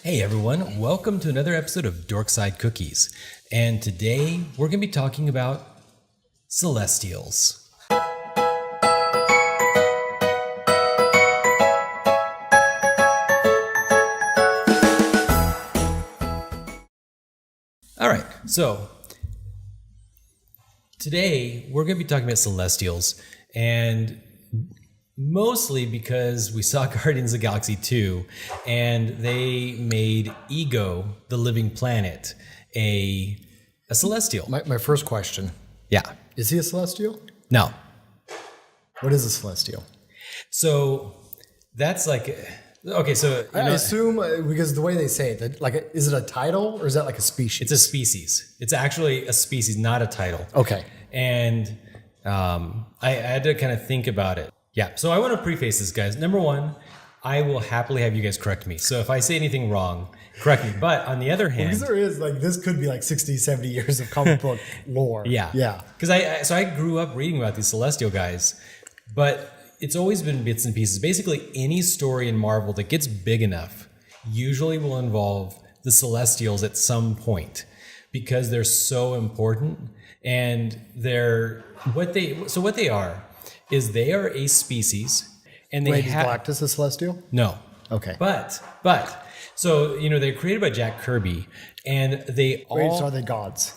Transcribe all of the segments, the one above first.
Hey everyone, welcome to another episode of Dorkside Cookies. And today we're going to be talking about celestials. All right, so today we're going to be talking about celestials, and mostly because we saw Guardians of the Galaxy 2 and they made Ego, the living planet, a celestial. My first question, Yeah. is he a celestial? No. What is a celestial? So that's like, okay, so I assume, because the way they say it, that, like, is it a title or is that like a species? it's a species. It's actually a species, not a title. Okay. And I had to kind of think about it. Yeah, so I want to preface this, guys. Number one, I will happily have you guys correct me. So if I say anything wrong, correct me. But on the other hand, Because there is, like, this could be like 60, 70 years of comic book lore. yeah, Yeah. Because I grew up reading about these celestial guys, but it's always been bits and pieces. Basically, any story in Marvel that gets big enough usually will involve the celestials at some point because they're so important, and what they are is they are a species, and they Wait, is have Galactus a celestial? no. Okay. But so they're created by Jack Kirby, and Wait, so are they gods?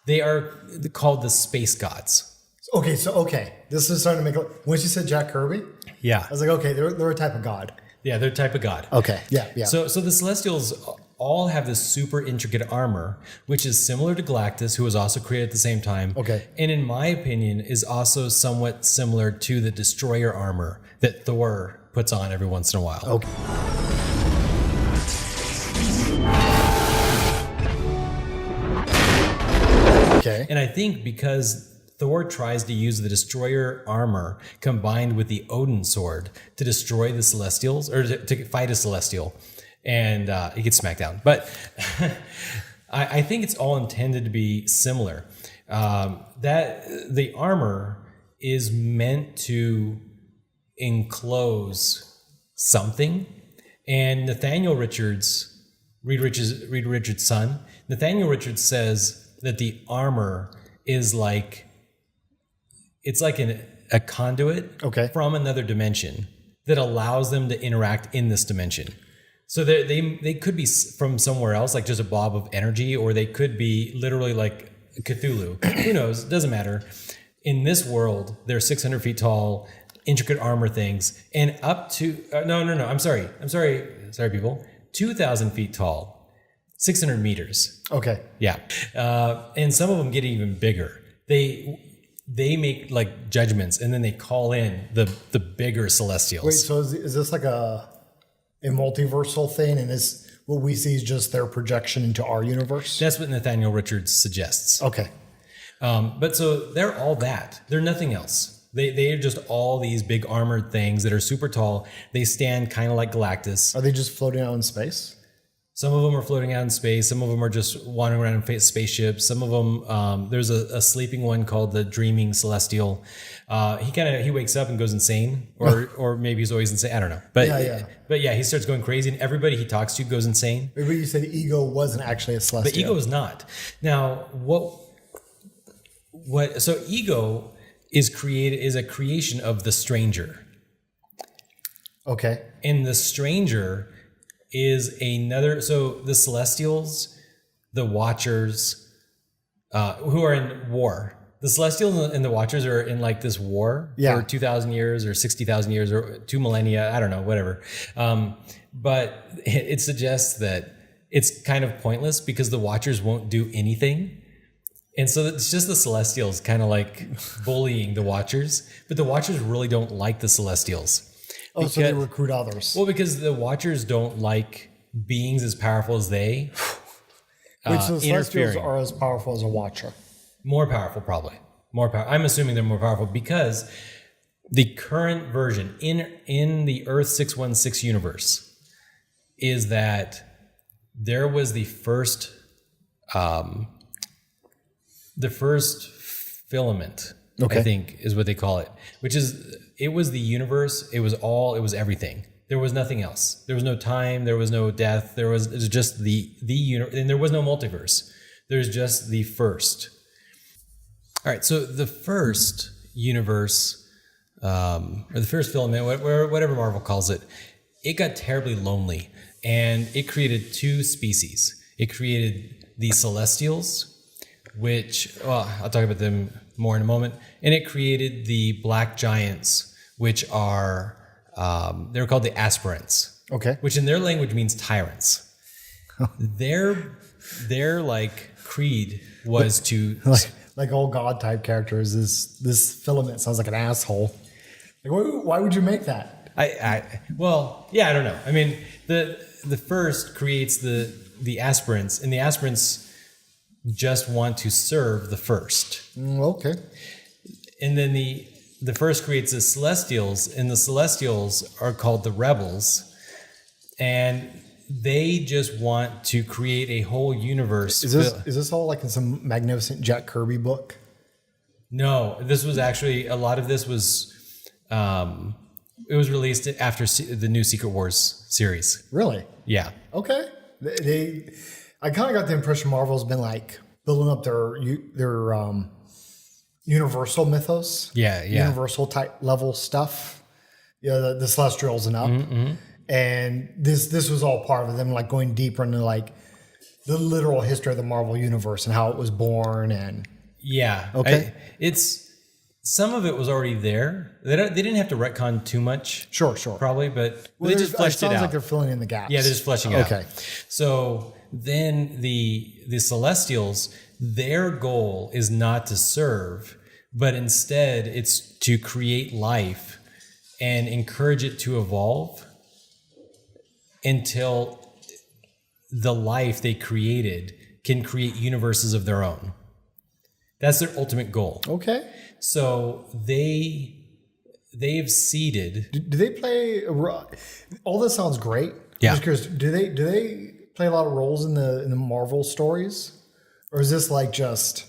they are called the space gods. Okay. This is starting to make, once you said Jack Kirby, Yeah, I was like, okay, they're a type of god. yeah, they're a type of god. Okay. Yeah. So the Celestials all have this super intricate armor, which is similar to Galactus, who was also created at the same time. Okay. And in my opinion, is also somewhat similar to the Destroyer armor that Thor puts on every once in a while. Okay. Okay. And I think because Thor tries to use the Destroyer armor combined with the Odin sword to destroy the Celestials, or to fight a Celestial, and he gets smacked down. But I think it's all intended to be similar. That the armor is meant to enclose something, and Reed Richards' son, Nathaniel Richards says that the armor is like a conduit Okay. from another dimension that allows them to interact in this dimension. So they could be from somewhere else, like just a blob of energy, or they could be literally like Cthulhu. Who knows? It doesn't matter. In this world, they're 600 feet tall, intricate armor things, and up to I'm sorry, people, 2,000 feet tall, 600 meters. Okay. Yeah, and some of them get even bigger. They make like judgments, and then they call in the bigger celestials. Wait, so is this like a multiversal thing, and is what we see is just their projection into our universe? That's what Nathaniel Richards suggests. Okay. But so they're all that. They're nothing else. They are just all these big armored things that are super tall. They stand kind of like Galactus. Are they just floating out in space? Some of them are floating out in space. Some of them are just wandering around in spaceships. Some of them, there's a sleeping one called the Dreaming Celestial. He wakes up and goes insane, or maybe he's always insane. I don't know. But yeah, he starts going crazy, and everybody he talks to goes insane. Maybe you said Ego wasn't actually a celestial. But Ego is not. Now, so Ego is a creation of the Stranger. Okay. And the Stranger is another. So the Celestials, the Watchers, who are in war. The Celestials and the Watchers are in like this war for 2,000 years or 60,000 years or 2 millennia. I don't know, whatever. But it suggests that it's kind of pointless because the Watchers won't do anything. And so it's just the Celestials kind of like bullying the Watchers. But the Watchers really don't like the Celestials. So they recruit others. Well, because the Watchers don't like beings as powerful as they. Which the Celestials are as powerful as a Watcher. More powerful, probably. More power. I'm assuming they're more powerful because the current version in the Earth 616 universe is that there was the first filament, I think is what they call it, which is, it was the universe. It was everything. There was nothing else. There was no time. There was no death. It was just the universe, and there was no multiverse. There's just the first. All right. So the first universe, or the first filament, whatever Marvel calls it, it got terribly lonely, and it created two species. It created the Celestials, which, well, I'll talk about them more in a moment. And it created the Black Giants, which are, they're called the Aspirants. Okay. Which in their language means tyrants. Their like creed was to... Like old god type characters, this filament sounds like an asshole. Like, why would you make that? Well, yeah, I don't know. I mean, the first creates the aspirants, and the aspirants just want to serve the first. Okay. And then the first creates the Celestials, and the Celestials are called the rebels, and they just want to create a whole universe. Is this all like in some magnificent Jack Kirby book? No, this was actually, a lot of this was, it was released after the new Secret Wars series. Really? Yeah. Okay. I kind of got the impression Marvel's been like building up their universal mythos. Yeah. Universal type level stuff. Yeah, the Celestials and up. Mm-hmm. And this was all part of them, like going deeper into like the literal history of the Marvel universe and how it was born. And yeah, okay, some of it was already there. They didn't have to retcon too much. Sure, probably, but they just fleshed it out. Sounds like they're filling in the gaps. Yeah, they're just fleshing it out. Okay, so then the Celestials, their goal is not to serve, but instead it's to create life and encourage it to evolve until the life they created can create universes of their own. That's their ultimate goal. Okay. So they've seeded. Do they play all this? Sounds great. Yeah. I'm just curious, do they play a lot of roles in the Marvel stories, or is this like just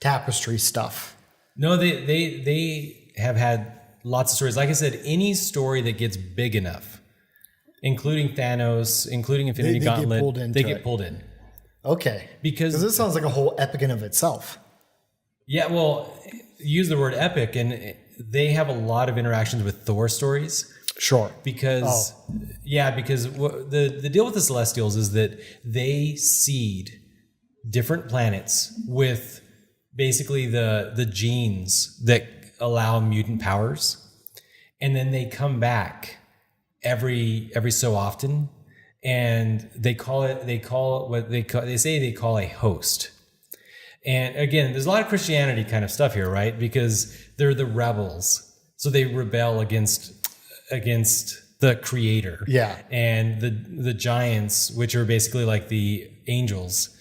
tapestry stuff? No, they have had lots of stories. Like I said, any story that gets big enough, including Thanos, including Infinity Gauntlet, they get pulled in. Okay. Because this sounds like a whole epic in of itself. Yeah, well, use the word epic, and they have a lot of interactions with Thor stories. Sure. Because the deal with the Celestials is that they seed different planets with basically the genes that allow mutant powers, and then they come back every so often, and they call a host. And again, there's a lot of Christianity kind of stuff here, right? Because they're the rebels, so they rebel against the creator. Yeah. And the giants, which are basically like the angels,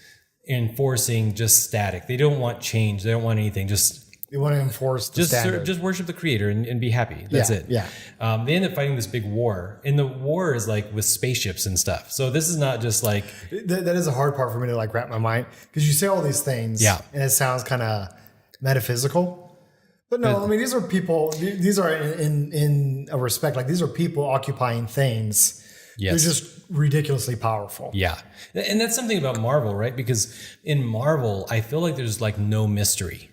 enforcing just static. They don't want change. They don't want anything. They want to enforce the standard. Just worship the creator and be happy. That's it. Yeah. They end up fighting this big war, and the war is like with spaceships and stuff. So this is not just like that is a hard part for me to like wrap my mind, because you say all these things, and it sounds kind of metaphysical. But no, I mean, these are people. These are in a respect, like these are people occupying things. Yes. They're just ridiculously powerful. Yeah. And that's something about Marvel, right? Because in Marvel, I feel like there's like no mystery.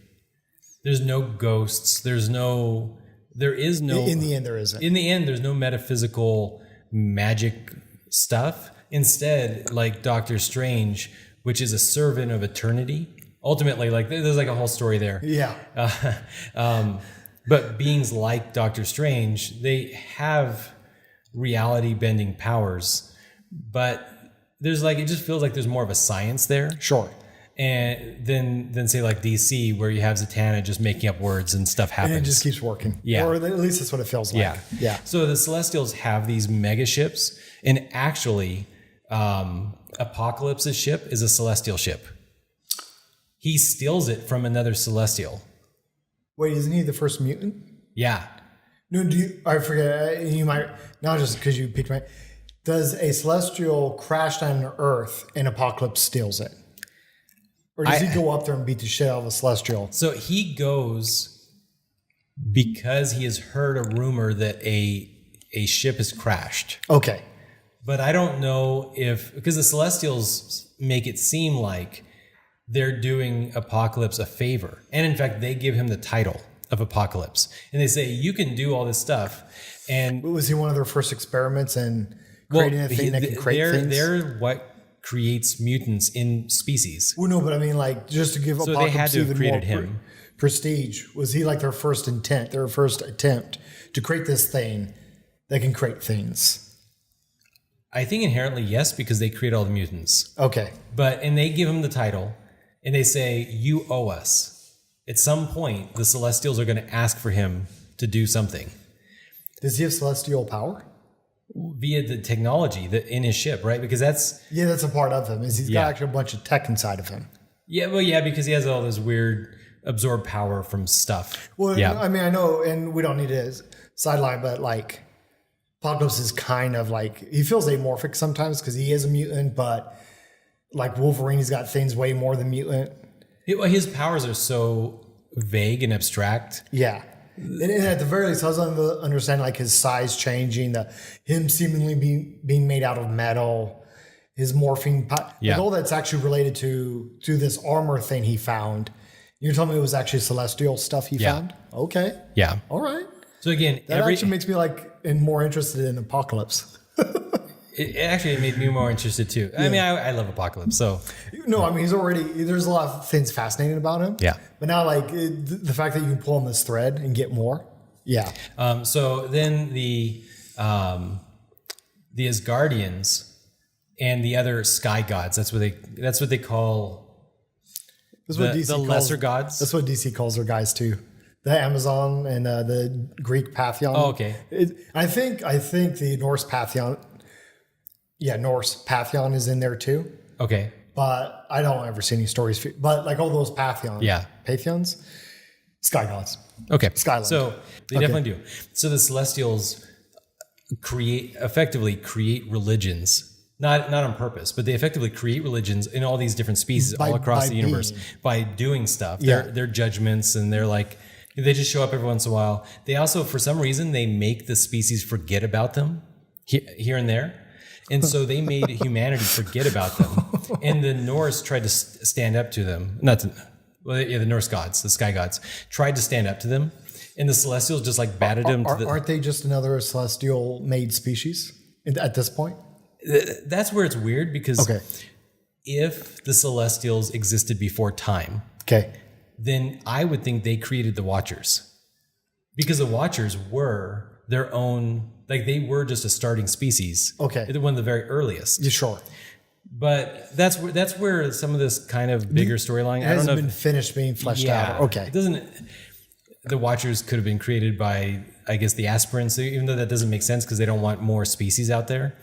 There's no ghosts. There is no. In the end, there isn't. In the end, there's no metaphysical magic stuff. Instead, like Doctor Strange, which is a servant of eternity. Ultimately, like there's like a whole story there. Yeah. But beings like Doctor Strange, they have reality bending powers, but there's like, it just feels like there's more of a science there. Sure. And then say like DC, where you have Zatanna just making up words and stuff happens. And it just keeps working. Yeah. Or at least that's what it feels like. Yeah. So the Celestials have these mega ships, and actually Apocalypse's ship is a Celestial ship. He steals it from another Celestial. Wait, isn't he the first mutant? Yeah. No, I forget. You might, not just because you piqued my. Does a Celestial crash down to Earth and Apocalypse steals it? Or does he go up there and beat the shit out of a Celestial? So he goes because he has heard a rumor that a a ship has crashed. Okay. But I don't know because the Celestials make it seem like they're doing Apocalypse a favor. And in fact, they give him the title of Apocalypse. And they say, you can do all this stuff. And was he one of their first experiments in creating a thing that can create things? They're what creates mutants in species. Well, no, but I mean, like, just to give So Apocalypse they had to have even created more him. prestige, was he like their first attempt to create this thing that can create things? I think inherently yes, because they create all the mutants. Okay. And they give him the title, and they say, you owe us. At some point, the Celestials are going to ask for him to do something. Does he have celestial power? Via the technology in his ship, right? Because that's a part of him. He's got actually a bunch of tech inside of him. Yeah, well, yeah, because he has all this weird absorbed power from stuff. Well, yeah. I mean, I know, and we don't need to sideline, but like, Apocalypse is kind of like, he feels amorphic sometimes because he is a mutant, but like Wolverine, he's got things way more than mutant. His powers are so vague and abstract. Yeah. And at the very least, I was understand like his size changing, him seemingly being made out of metal, his morphing, like all that's actually related to this armor thing he found. You're telling me it was actually celestial stuff he found? Okay. Yeah. All right. So again, that actually makes me more interested in Apocalypse. It made me more interested too. Yeah. I mean, I love Apocalypse. So no, I mean, there's a lot of things fascinating about him. Yeah. But now the fact that you can pull on this thread and get more. Yeah. So then the Asgardians and the other sky gods, that's what they call the lesser gods. That's what DC calls their guys too. The Amazon and the Greek Pantheon. Oh, okay. I think the Norse Pantheon. Yeah, Norse Pantheon is in there too. Okay. But I don't ever see any stories. But like all those Pantheons, sky gods. Okay. Skyland. So they definitely do. So the Celestials effectively create religions. Not on purpose, but they effectively create religions in all these different species all across the universe by doing stuff. Their judgments, and they're like, they just show up every once in a while. They also, for some reason, they make the species forget about them here and there. And so they made humanity forget about them. And the Norse tried to stand up to them. The Norse gods, the sky gods, tried to stand up to them. And the Celestials just like batted them. Aren't they just another celestial made species at this point? That's where it's weird, because if the Celestials existed before time, then I would think they created the Watchers, because the Watchers were their own, like they were just a starting species. Okay. One of the very earliest. You sure? But that's where some of this kind of bigger storyline, I don't know, been finished being fleshed out. Okay. The Watchers could have been created by, I guess, the aspirants, even though that doesn't make sense because they don't want more species out there.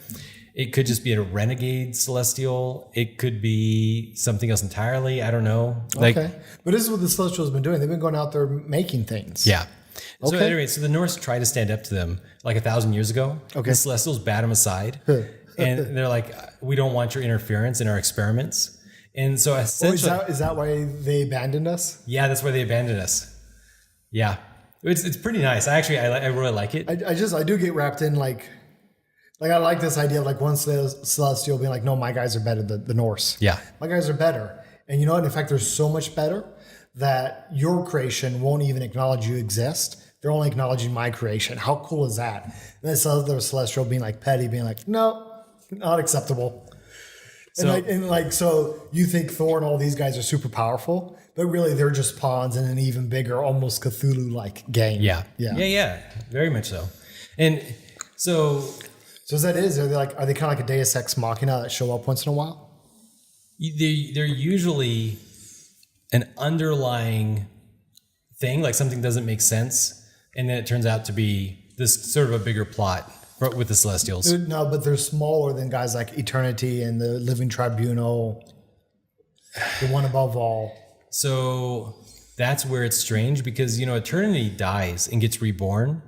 It could just be a renegade celestial. It could be something else entirely. I don't know. Okay. But this is what the Celestials have been doing. They've been going out there making things. Yeah. So anyway, so the Norse tried to stand up to them like 1,000 years ago. Okay. The Celestials bat them aside. And they're like, we don't want your interference in our experiments. And so essentially... is that why they abandoned us? Yeah, that's why they abandoned us. Yeah. It's pretty nice. I really like it. I do get wrapped in like I like this idea of like one Celestial being like, no, my guys are better than the Norse. Yeah. My guys are better. And you know what? In fact, they're so much better that your creation won't even acknowledge you exist. They're only acknowledging my creation. How cool is that? And this other Celestial being like petty, being like, no, not acceptable. So you think Thor and all these guys are super powerful, but really they're just pawns in an even bigger, almost Cthulhu-like game. Yeah. Very much so. And so is that are they kind of like a Deus Ex Machina that show up once in a while? They're usually an underlying thing, like something doesn't make sense, and then it turns out to be this sort of a bigger plot with the Celestials. No, but they're smaller than guys like Eternity and the Living Tribunal, the One Above All. So that's where it's strange, because Eternity dies and gets reborn.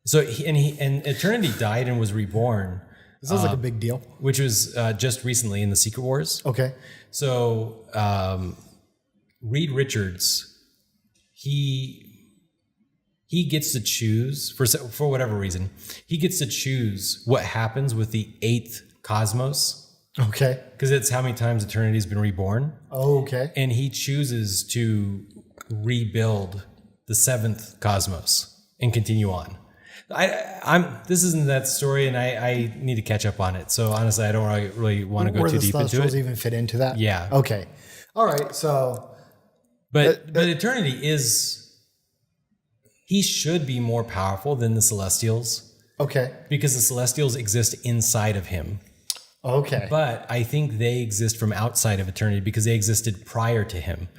So and Eternity died and was reborn. This sounds like a big deal. Which was just recently in the Secret Wars. Okay. So Reed Richards, he he gets to choose for whatever reason. He gets to choose what happens with the 8th cosmos. Okay. Because it's how many times eternity has been reborn. Oh, okay. And he chooses to rebuild the 7th cosmos and continue on. This isn't that story, and I need to catch up on it. So honestly, I don't really want to go too deep into it. Where the Celestials even fit into that? Yeah. Okay. All right. So, but eternity is, he should be more powerful than the Celestials. Okay. Because the Celestials exist inside of him. Okay. But I think they exist from outside of eternity because they existed prior to him.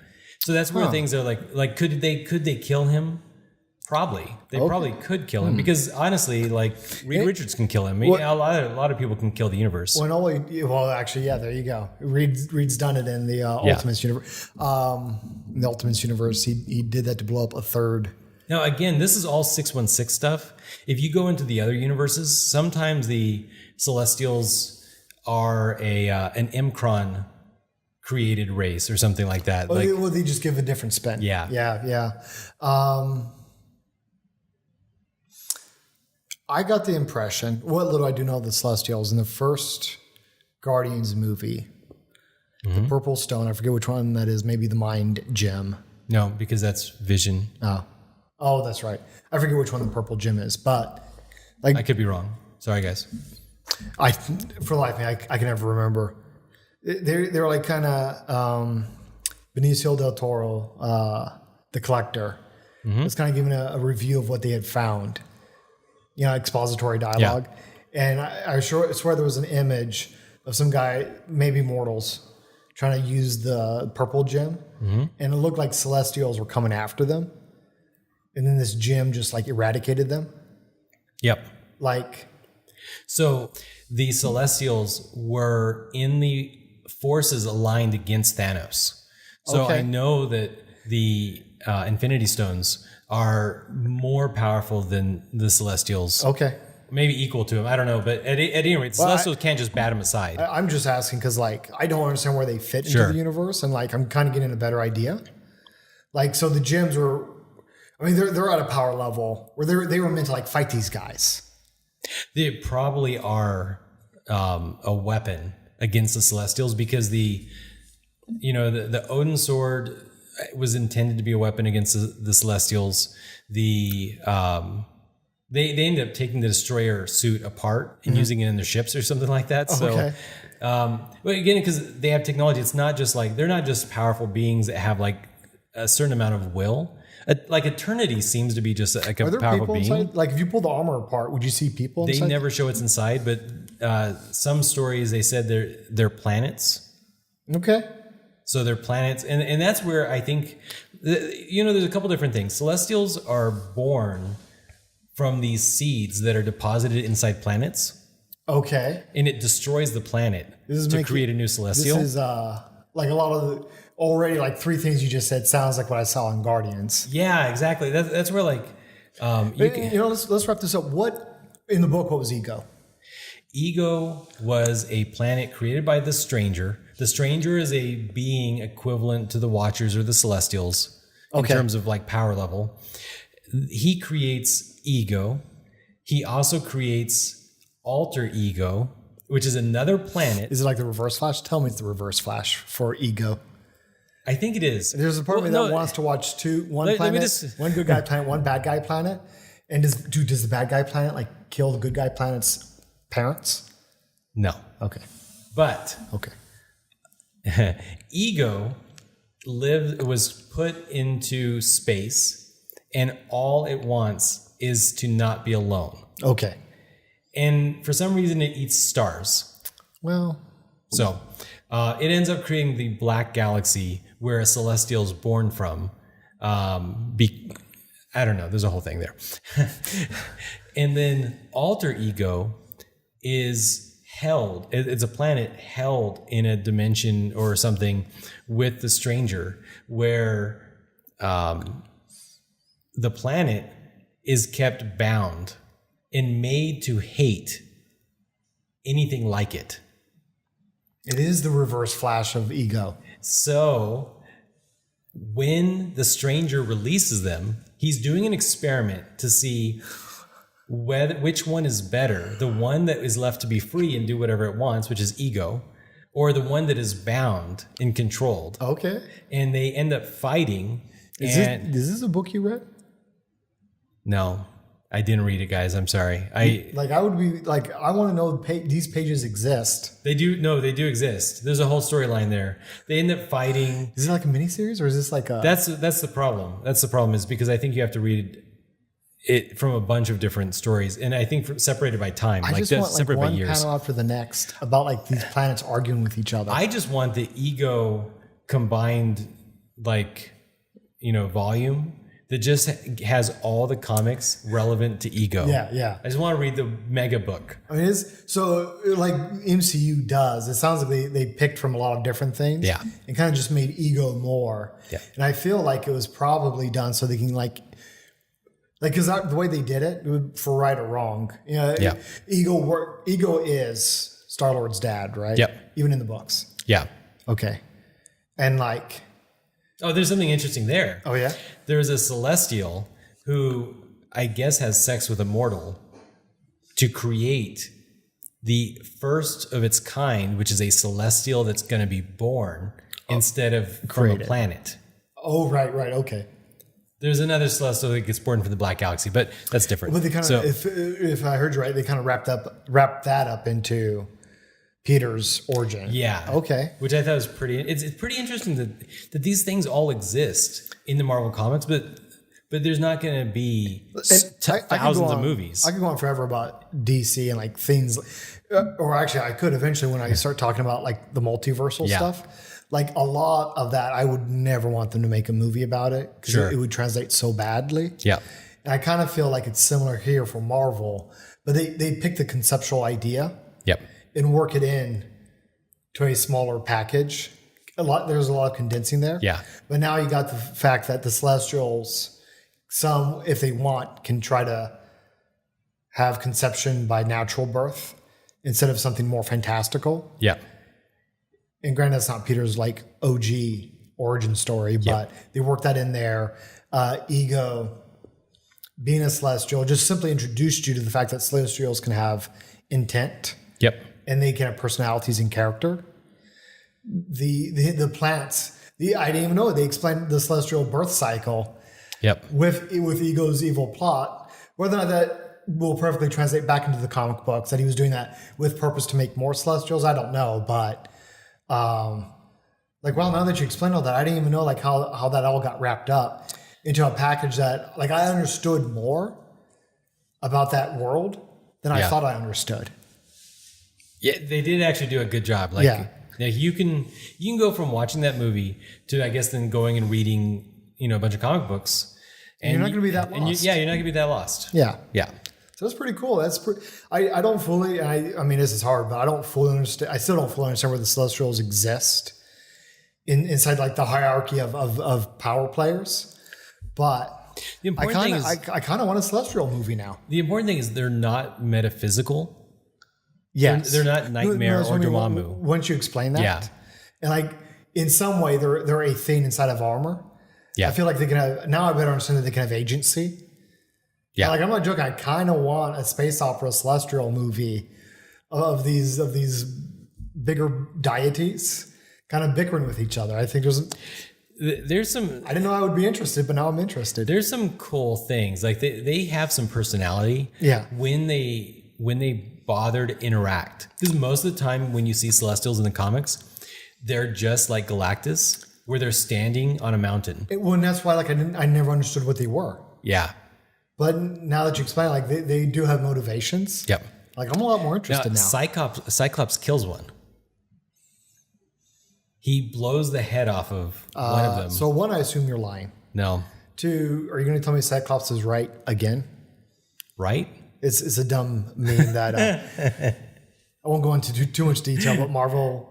So that's where things are like could they kill him? Probably. They probably could kill him because honestly, like Reed Richards can kill him. A lot of people can kill the universe. Well, actually, yeah, there you go. Reed's done it in the Ultimates universe. In the Ultimates universe, he did that to blow up a third. Now, again, this is all 616 stuff. If you go into the other universes, sometimes the Celestials are an Imkron created race or something like that. They just give a different spin. Yeah. I got the impression, what little I do know of the Celestials, in the first Guardians movie, the Purple Stone, I forget which one that is, maybe the Mind Gem. No, because that's Vision. Oh, that's right. I forget which one the Purple Gem is, but like I could be wrong. Sorry, guys. For life, I can never remember. They're like kind of Benicio del Toro, the collector, was kind of giving a review of what they had found. Expository dialogue. Yeah. And I swear there was an image of some guy, maybe mortals, trying to use the purple gem. And it looked like Celestials were coming after them. And then this gem just like eradicated them. Yep. So the Celestials were in the forces aligned against Thanos. So I know that the Infinity Stones are more powerful than the Celestials. Okay. Maybe equal to him. I don't know. But at any rate, the Celestials can't just bat him aside. I'm just asking because, I don't understand where they fit into the universe. And, I'm kind of getting a better idea. So the gems were... they're at a power level where they were meant to, fight these guys. They probably are a weapon against the Celestials because the Odin sword was intended to be a weapon against the Celestials. They ended up taking the destroyer suit apart and using it in their ships or something like that. So, but again, because they have technology, it's not just they're not just powerful beings that have a certain amount of will. Eternity seems to be just a powerful being. Inside? If you pull the armor apart, would you see people inside? They never show what's inside, but some stories they said they're planets. Okay. So they're planets, and that's where I think, there's a couple different things. Celestials are born from these seeds that are deposited inside planets. Okay. And it destroys the planet to create a new Celestial. This is a lot of already 3 things you just said sounds like what I saw in Guardians. Yeah, exactly. That's where let's wrap this up. In the book, what was Ego? Ego was a planet created by the Stranger. The Stranger is a being equivalent to the Watchers or the Celestials in terms of power level. He creates Ego. He also creates Alter Ego, which is another planet. Is it like the Reverse Flash? Tell me it's the Reverse Flash for Ego. I think it is. There's a part of me that wants to watch one planet, one good guy planet, one bad guy planet. And does the bad guy planet kill the good guy planet's parents? No. Okay. But okay. Ego was put into space, and all it wants is to not be alone. Okay. And for some reason, it eats stars. Well, so it ends up creating the Black Galaxy, where a Celestial is born from. I don't know. There's a whole thing there. And then Alter Ego is held. It's a planet held in a dimension or something with the Stranger, where the planet is kept bound and made to hate anything like it. It is the Reverse Flash of Ego. So when the stranger releases them, he's doing an experiment to see which one is better, the one that is left to be free and do whatever it wants, which is ego, or the one that is bound and controlled. Okay. And they end up fighting. Is this a book you read? No, I didn't read it, guys. I'm sorry. I would be like, I want to know these pages exist. They do. No, they do exist. There's a whole storyline there. They end up fighting. Is it like a miniseries or is this like a... That's the problem. That's the problem, is because I think you have to read it from a bunch of different stories. And I think separated by time. I just want like one panel after the next about like these planets arguing with each other. I just want the ego combined, like, volume that just has all the comics relevant to ego. Yeah. I just want to read the mega book. I mean, so like MCU does. It sounds like they picked from a lot of different things. Yeah. And kind of just made ego more. Yeah. And I feel like it was probably done so they can because the way they did it, for right or wrong, Ego is Star-Lord's dad, right? Yep. Even in the books. Yeah. Okay. And there's something interesting there. Oh, yeah? There's a celestial who I guess has sex with a mortal to create the first of its kind, which is a celestial that's going to be born instead of from a planet. Oh, right. Okay. There's another celestial that gets born from the Black Galaxy, but that's different. But they kind of, if I heard you right, they kind of wrapped that up into Peter's origin. Yeah. Okay. Which I thought was it's pretty interesting that these things all exist in the Marvel comics, but there's not going to be thousands of movies. I could go on forever about DC and like things, or actually I could eventually when I start talking about like the multiversal stuff. Like a lot of that, I would never want them to make a movie about it because it would translate so badly. Yeah. And I kind of feel like it's similar here for Marvel, but they pick the conceptual idea. Yep. And work it in to a smaller package. There's a lot of condensing there. Yeah. But now you got the fact that the Celestials, some, if they want, can try to have conception by natural birth instead of something more fantastical. Yeah. And granted, that's not Peter's like OG origin story, but they work that in there. Ego, being a Celestial, just simply introduced you to the fact that Celestials can have intent. Yep. And they can have personalities and character. The plants, I didn't even know it. They explained the celestial birth cycle. Yep. With Ego's evil plot. Whether or not that will perfectly translate back into the comic books, that he was doing that with purpose to make more Celestials, I don't know. But now that you explained all that, I didn't even know like how that all got wrapped up into a package that like I understood more about that world than I thought I understood. Yeah, they did actually do a good job. You can go from watching that movie to, I guess, then going and reading, a bunch of comic books. And you're not going to be that lost. You're not going to be that lost. Yeah. Yeah. So that's pretty cool. I don't fully, I mean, this is hard, but I don't fully understand. I still don't fully understand where the Celestials exist inside like the hierarchy of power players. But I kind of want a Celestial movie now. The important thing is they're not metaphysical. Yes. They're not Nightmare or Dormammu. Once you explain that. And like in some way they're a thing inside of armor. Yeah. I feel like they can have, now I better understand that they can have agency. Yeah. Like I'm not joking. I kind of want a space opera Celestial movie of these bigger deities kind of bickering with each other. I think there's some, I didn't know I would be interested, but now I'm interested. There's some cool things. Like they have some personality. Yeah. When they bother to interact. Because most of the time when you see Celestials in the comics, they're just like Galactus, where they're standing on a mountain. And that's why I never understood what they were. Yeah. But now that you explain, like they do have motivations. Yep. Like I'm a lot more interested now. Cyclops kills one. He blows the head off of one of them. So one, I assume you're lying. No. Two, are you going to tell me Cyclops is right again? Right? It's a dumb meme that I won't go into too much detail, but Marvel.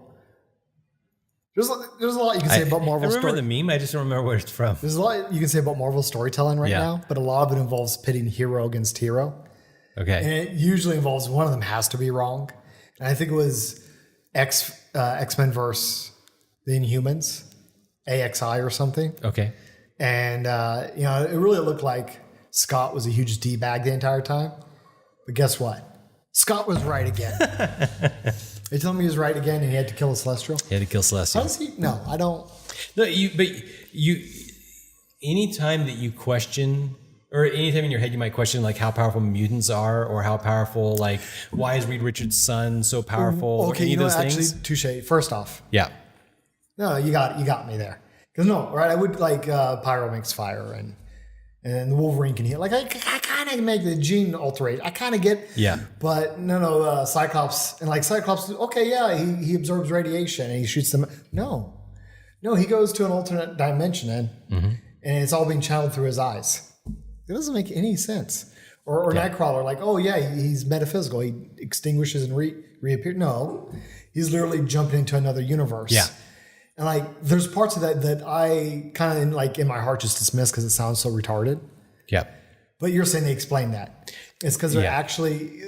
There's a lot you can say about Marvel. I remember the meme. I just don't remember where it's from. There's a lot you can say about Marvel storytelling right now, but a lot of it involves pitting hero against hero. Okay. And it usually involves one of them has to be wrong. And I think it was X-Men versus the Inhumans. AXI or something. Okay. And, it really looked like Scott was a huge D-bag the entire time. But guess what? Scott was right again. They told me he was right again and he had to kill a Celestial. He had to kill Celestial. How does he? No, I don't. No, anytime that you question, or anytime in your head you might question like how powerful mutants are, or how powerful, like why is Reed Richards' son so powerful? Okay, any of those things? Actually, touche. First off. Yeah. No, you got me there. Because no, right? I would like Pyro makes fire and the Wolverine can heal. Like I kind of make the gene alterate. I kind of get. Yeah. But no, Cyclops and like Cyclops. Okay, yeah, he absorbs radiation and he shoots them. No, he goes to an alternate dimension and it's all being channeled through his eyes. It doesn't make any sense. Or Nightcrawler, like, oh yeah, he's metaphysical. He extinguishes and reappears. No, he's literally jumping into another universe. Yeah. And like, there's parts of that I kind of like in my heart just dismiss because it sounds so retarded. Yeah. But you're saying they explain that. It's because they're actually,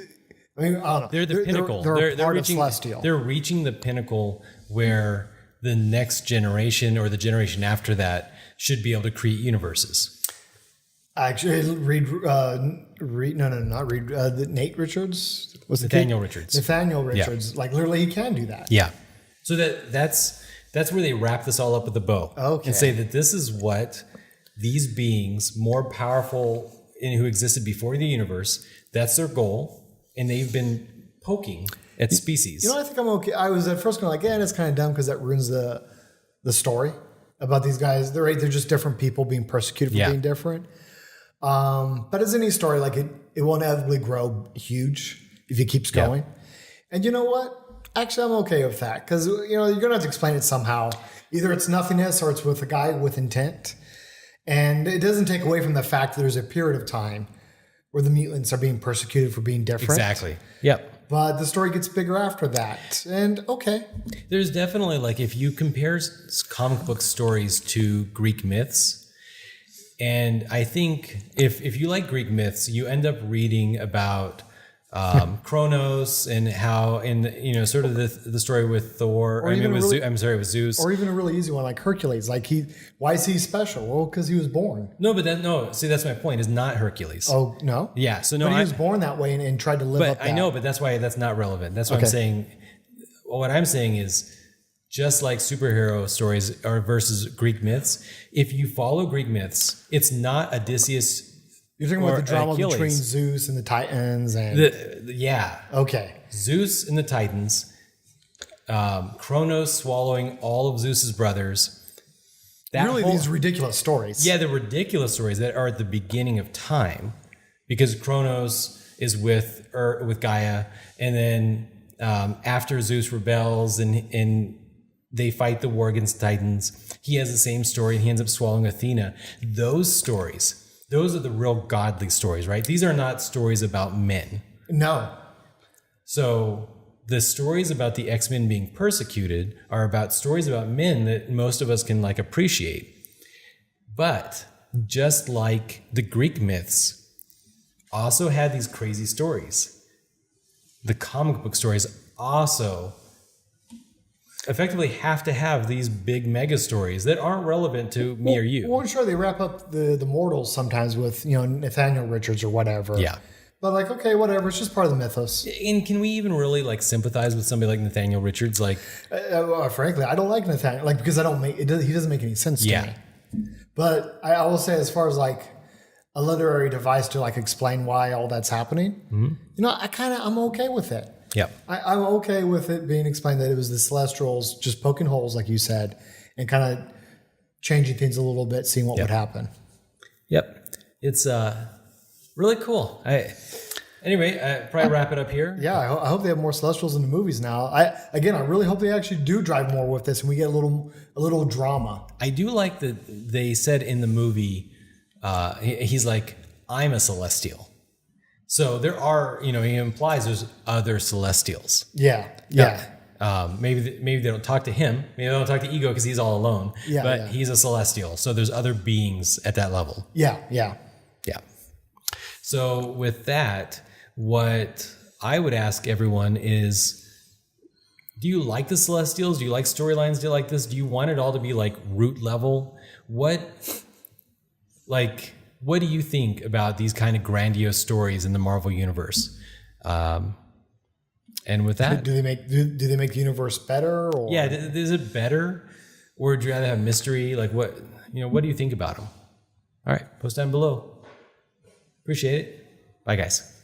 I mean, I don't know. They're the pinnacle. They're part reaching, of Celestial. They're reaching the pinnacle where the next generation or the generation after that should be able to create universes. Actually, Nate Richards? Nathaniel Richards. Nathaniel Richards. Yeah. Like literally he can do that. Yeah. So that's where they wrap this all up with a bow. Okay. And say that this is what these beings, more powerful and who existed before the universe, that's their goal. And they've been poking at species. I think I'm okay. I was at first going like, it's kind of dumb because that ruins the story about these guys. They're just different people being persecuted for being different. But as any story, like it will inevitably grow huge if it keeps going. Yeah. And you know what? Actually, I'm okay with that because, you're going to have to explain it somehow. Either it's nothingness or it's with a guy with intent. And it doesn't take away from the fact that there's a period of time where the mutants are being persecuted for being different. Exactly. Yep. But the story gets bigger after that. And okay. There's definitely, like, if you compare comic book stories to Greek myths, and I think if you like Greek myths, you end up reading about Kronos and how sort of the story with Thor. With Zeus. Or even a really easy one like Hercules. Like why is he special? Well, because he was born. No, but that's my point. Is not Hercules. Oh no. Yeah. So no, but he was born that way and tried to live up. That. I know, but that's why that's not relevant. That's what I'm saying. What I'm saying is, just like superhero stories are versus Greek myths, if you follow Greek myths, it's not Odysseus. You're talking about the drama between Zeus and the Titans and... Okay. Zeus and the Titans, Kronos swallowing all of Zeus's brothers. These ridiculous stories. Yeah, the ridiculous stories that are at the beginning of time, because Kronos is with Gaia, and then after Zeus rebels and they fight the war against the Titans, he has the same story and he ends up swallowing Athena. Those stories... Those are the real godly stories, right? These are not stories about men. No. So the stories about the X-Men being persecuted are about stories about men that most of us can appreciate. But just like the Greek myths also had these crazy stories, the comic book stories also effectively have to have these big mega stories that aren't relevant to me or you. Well, sure, they wrap up the mortals sometimes with, Nathaniel Richards or whatever. Yeah. But okay, whatever. It's just part of the mythos. And can we even really sympathize with somebody like Nathaniel Richards? Frankly, I don't like Nathaniel, because he doesn't make any sense to me. But I will say, as far as a literary device to explain why all that's happening, I'm okay with it. Yeah, I'm okay with it being explained that it was the Celestials just poking holes, like you said, and kind of changing things a little bit, seeing what would happen. Yep, it's really cool. Anyway, probably wrap it up here. Yeah, I hope they have more Celestials in the movies now. I really hope they actually do drive more with this, and we get a little drama. I do like that they said in the movie, he's like, I'm a Celestial. So there are, he implies there's other Celestials. Yeah. Maybe they don't talk to him. Maybe they don't talk to Ego because he's all alone. But he's a Celestial. So there's other beings at that level. Yeah. So with that, what I would ask everyone is, Do you like the Celestials? Do you like storylines? Do you like this? Do you want it all to be like root level? What do you think about these kind of grandiose stories in the Marvel universe? And with that, do they make the universe better? Or? Yeah, is it better, or would you rather have mystery? Like what do you think about them? All right, post down below. Appreciate it. Bye, guys.